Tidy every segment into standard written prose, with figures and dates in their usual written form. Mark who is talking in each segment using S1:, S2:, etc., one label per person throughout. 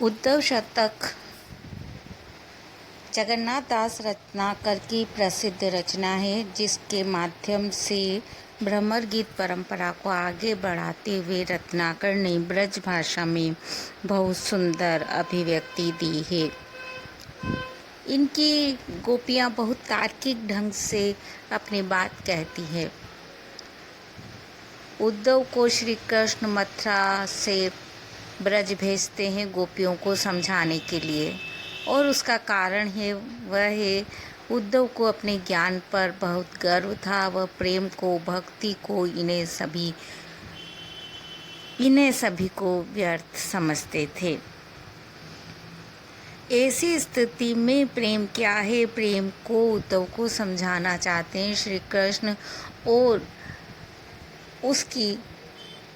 S1: उद्धव शतक जगन्नाथ दास रत्नाकर की प्रसिद्ध रचना है, जिसके माध्यम से भ्रमर गीत परंपरा को आगे बढ़ाते हुए रत्नाकर ने ब्रज भाषा में बहुत सुंदर अभिव्यक्ति दी है। इनकी गोपियाँ बहुत तार्किक ढंग से अपनी बात कहती है। उद्धव को श्री कृष्ण मथुरा से ब्रज भेजते हैं गोपियों को समझाने के लिए, और उसका कारण है वह है उद्धव को अपने ज्ञान पर बहुत गर्व था। वह प्रेम को, भक्ति को, इन्हें सभी को व्यर्थ समझते थे। ऐसी स्थिति में प्रेम क्या है, प्रेम को उद्धव को समझाना चाहते हैं श्री कृष्ण, और उसकी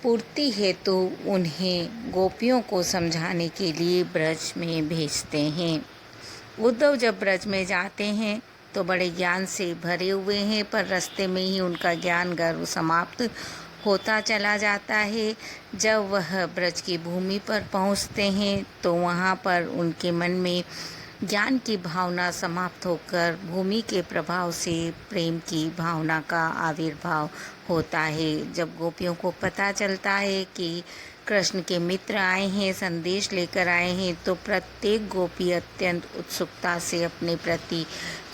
S1: पूर्ति हेतु उन्हें गोपियों को समझाने के लिए ब्रज में भेजते हैं। उद्धव जब ब्रज में जाते हैं तो बड़े ज्ञान से भरे हुए हैं, पर रास्ते में ही उनका ज्ञान गर्व समाप्त होता चला जाता है। जब वह ब्रज की भूमि पर पहुंचते हैं तो वहां पर उनके मन में ज्ञान की भावना समाप्त होकर भूमि के प्रभाव से प्रेम की भावना का आविर्भाव होता है। जब गोपियों को पता चलता है कि कृष्ण के मित्र आए हैं, संदेश लेकर आए हैं, तो प्रत्येक गोपी अत्यंत उत्सुकता से अपने प्रति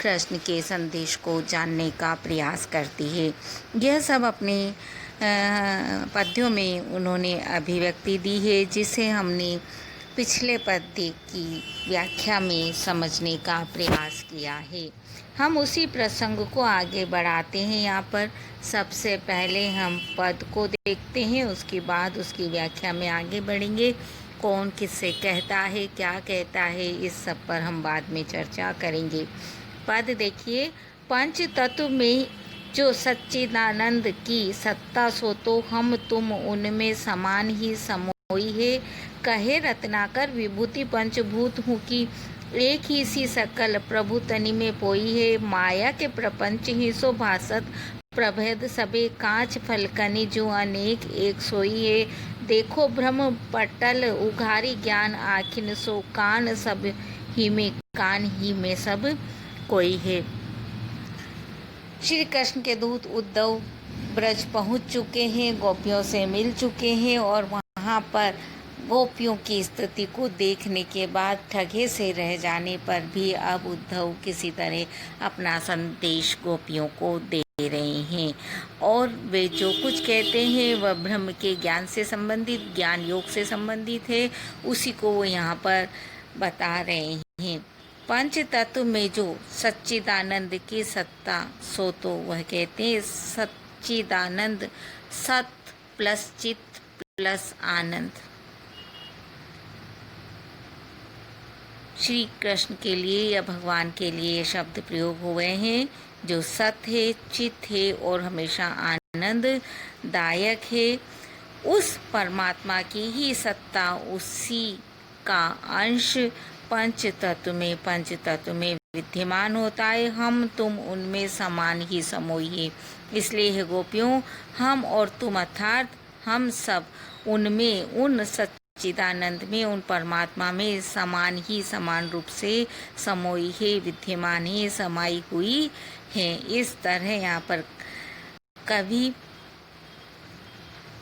S1: कृष्ण के संदेश को जानने का प्रयास करती है। यह सब अपने पद्यों में उन्होंने अभिव्यक्ति दी है, जिसे हमने पिछले पद्य की व्याख्या में समझने का प्रयास किया है। हम उसी प्रसंग को आगे बढ़ाते हैं। यहाँ पर सबसे पहले हम पद को देखते हैं, उसके बाद उसकी व्याख्या में आगे बढ़ेंगे। कौन किससे कहता है, क्या कहता है, इस सब पर हम बाद में चर्चा करेंगे। पद देखिए, पंच तत्व में जो सच्चिदानंद की सत्ता सो तो हम तुम उनमें समान ही समोई है। कहे रत्नाकर विभूति पंचभूत हूँ की एक ही सी सकल प्रभु तनि में पोई है। माया के प्रपंच ही सो भासत प्रभेद सबे कांच फलकनि जो अनेक एक सोई है। देखो भ्रम पटल उघारी ज्ञान आखिन सो कान सब ही में कान ही में सब कोई है। श्री कृष्ण के दूत उद्धव ब्रज पहुंच चुके हैं, गोपियों से मिल चुके हैं, और वहां पर गोपियों की स्थिति को देखने के बाद ठगे से रह जाने पर भी अब उद्धव किसी तरह अपना संदेश गोपियों को दे रहे हैं, और वे जो कुछ कहते हैं वह ब्रह्म के ज्ञान से संबंधित, ज्ञान योग से संबंधित है, उसी को वो यहाँ पर बता रहे हैं। पंच तत्व में जो सच्चिदानंद की सत्ता सो तो वह कहते हैं सच्चिदानंद, सत प्लस चित प्लस आनंद। श्री कृष्ण के लिए या भगवान के लिए ये शब्द प्रयोग हुए हैं, जो सत है, चित है और हमेशा आनंद दायक है। उस परमात्मा की ही सत्ता, उसी का अंश पंच तत्व में विद्यमान होता है। हम तुम उनमें समान ही समोई है। इसलिए है गोपियों, हम और तुम अर्थात हम सब उनमें, उन सच्चिदानंद में, उन परमात्मा में समान रूप से समोई है, विद्यमान है, समाई हुई है। इस तरह यहाँ पर कवि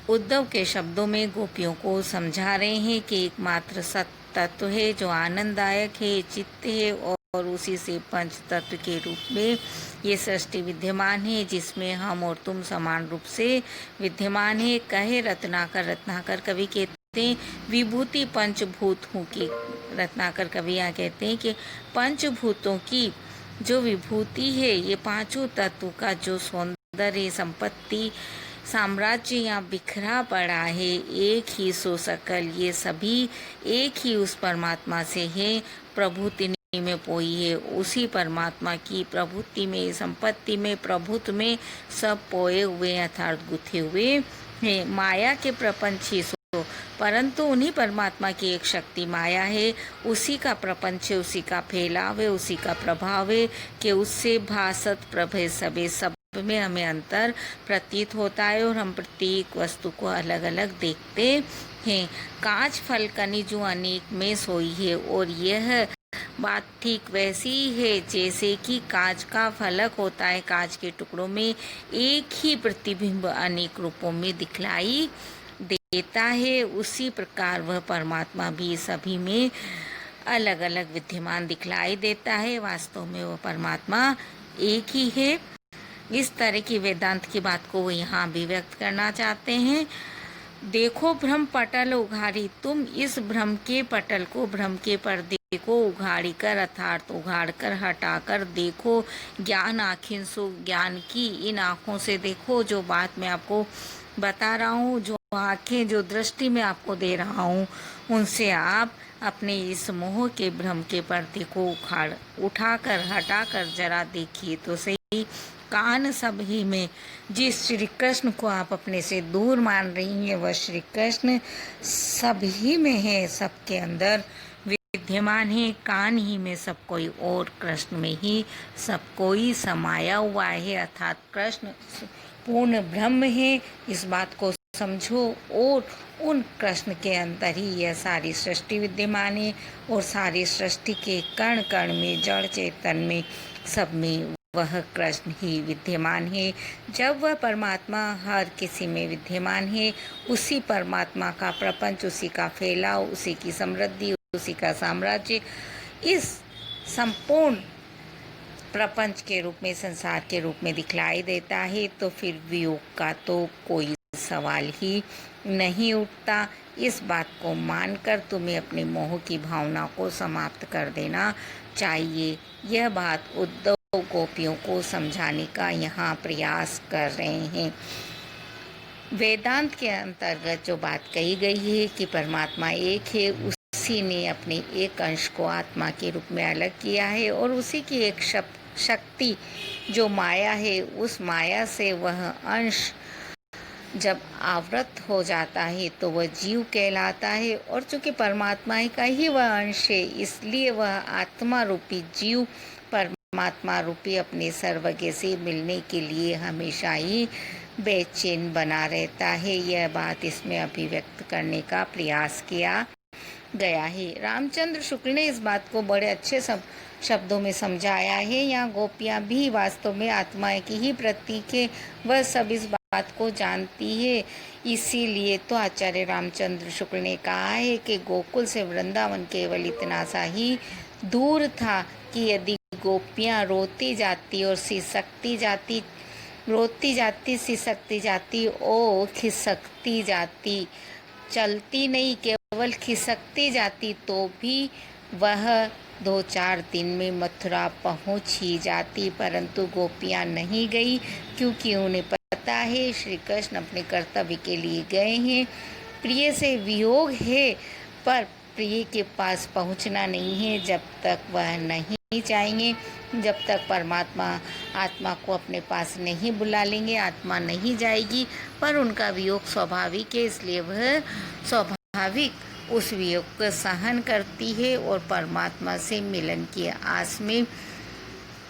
S1: उद्धव के शब्दों में गोपियों को समझा रहे हैं कि एकमात्र सत्य तत्व है जो आनंददायक है, चित्त है, और उसी से पंच तत्व के रूप में ये सृष्टि विद्यमान है, जिसमें हम और तुम समान रूप से विद्यमान है। कहे रत्नाकर कवि कहते हैं विभूति पंचभूत हूँ की। रत्नाकर कवि यहाँ कहते हैं कि पंचभूतों की जो विभूति है, ये पांचों तत्व का जो सौंदर्य, संपत्ति, साम्राज्य यहाँ बिखरा पड़ा है, एक ही सो सकल, ये सभी एक ही उस परमात्मा से है। प्रभुति में पोई है, उसी परमात्मा की प्रभुति में, संपत्ति में, प्रभुत्व में सब पोए हुए अर्थात गुथे हुए हैं। माया के प्रपंच ही सो, परंतु उन्हीं परमात्मा की एक शक्ति माया है, उसी का प्रपंच है, उसी का फैलाव है, उसी का प्रभाव है कि उससे भासत प्रभे सबे, सब में हमें अंतर प्रतीत होता है और हम प्रत्येक वस्तु को अलग अलग देखते हैं। कांच फल कनि जो अनेक में सोई है, और यह बात ठीक वैसी ही है जैसे कि कांच का फलक होता है, कांच के टुकड़ों में एक ही प्रतिबिंब अनेक रूपों में दिखलाई देता है, उसी प्रकार वह परमात्मा भी सभी में अलग अलग विद्यमान दिखलाई देता है। वास्तव में वह परमात्मा एक ही है। इस तरह की वेदांत की बात को वो यहाँ अभिव्यक्त करना चाहते हैं। देखो भ्रम पटल उघाड़ी, तुम इस भ्रम के पटल को, भ्रम के पर्दे को उघाड़ी कर अर्थात उघाड़ कर हटाकर देखो। ज्ञान आँखें सो ज्ञान की इन आँखों से देखो। जो बात मैं आपको बता रहा हूँ, जो आँखें, जो दृष्टि मैं आपको दे रहा हूँ, उनसे आप अपने इस मोह के भ्रम के पर्दे को उठाकर हटाकर जरा देखिए तो सही। कान सभी में जिस श्री कृष्ण को आप अपने से दूर मान रही हैं, वह श्री कृष्ण सभी में है, सबके अंदर विद्यमान है। कान ही में सब कोई और कृष्ण में ही सब कोई समाया हुआ है, अर्थात कृष्ण पूर्ण ब्रह्म है। इस बात को समझो। और उन कृष्ण के अंदर ही यह सारी सृष्टि विद्यमान है, और सारी सृष्टि के कण कण में, जड़ चेतन में, सब में वह कृष्ण ही विद्यमान है। जब वह परमात्मा हर किसी में विद्यमान है, उसी परमात्मा का प्रपंच, उसी का फैलाव, उसी की समृद्धि, उसी का साम्राज्य इस संपूर्ण प्रपंच के रूप में, संसार के रूप में दिखलाई देता है, तो फिर वियोग का तो कोई सवाल ही नहीं उठता। इस बात को मानकर तुम्हें अपने मोह की भावना को समाप्त कर देना चाहिए। यह बात उद्धव गोपियों को समझाने का यहाँ प्रयास कर रहे हैं। वेदांत के अंतर्गत जो बात कही गई है कि परमात्मा एक है, उसी ने अपने एक अंश को आत्मा के रूप में अलग किया है, और उसी की एक शक्ति जो माया है, उस माया से वह अंश जब आवृत हो जाता है तो वह जीव कहलाता है। और चूँकि परमात्मा का ही वह अंश है, इसलिए वह आत्मा रूपी जीव परमात्मा रूपी अपने सर्वज्ञ से मिलने के लिए हमेशा ही बेचैन बना रहता है। यह बात इसमें अभिव्यक्त करने का प्रयास किया गया है। रामचंद्र शुक्ल ने इस बात को बड़े अच्छे शब्दों में समझाया है। यहाँ गोपियाँ भी वास्तव में आत्मा की ही प्रतीक है, वह सब इस बात को जानती है। इसीलिए तो आचार्य रामचंद्र शुक्ल ने कहा है कि गोकुल से वृंदावन केवल इतना सा ही दूर था कि यदि गोपियाँ रोती जाती और सिसकती जाती, रोती जाती, सिसकती जाती और खिसकती जाती, चलती नहीं केवल खिसकती जाती, तो भी वह 2-4 दिन में मथुरा पहुंच ही जाती। परंतु गोपियां नहीं गई, क्योंकि उन्हें पता है श्री कृष्ण अपने कर्तव्य के लिए गए हैं। प्रिय से वियोग है, पर प्रिय के पास पहुंचना नहीं है। जब तक वह नहीं चाहेंगे, जब तक परमात्मा आत्मा को अपने पास नहीं बुला लेंगे, आत्मा नहीं जाएगी। पर उनका वियोग स्वाभाविक है, इसलिए वह स्वाभाविक उस वियोग को सहन करती है और परमात्मा से मिलन की आस में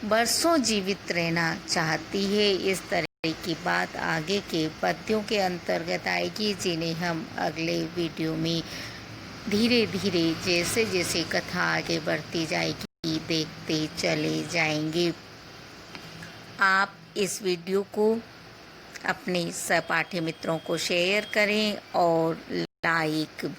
S1: बरसों जीवित रहना चाहती है। इस तरह की बात आगे के पद्यों के अंतर्गत आएगी, जिन्हें हम अगले वीडियो में धीरे धीरे जैसे जैसे कथा आगे बढ़ती जाएगी देखते चले जाएंगे। आप इस वीडियो को अपने सहपाठी मित्रों को शेयर करें और लाइक भी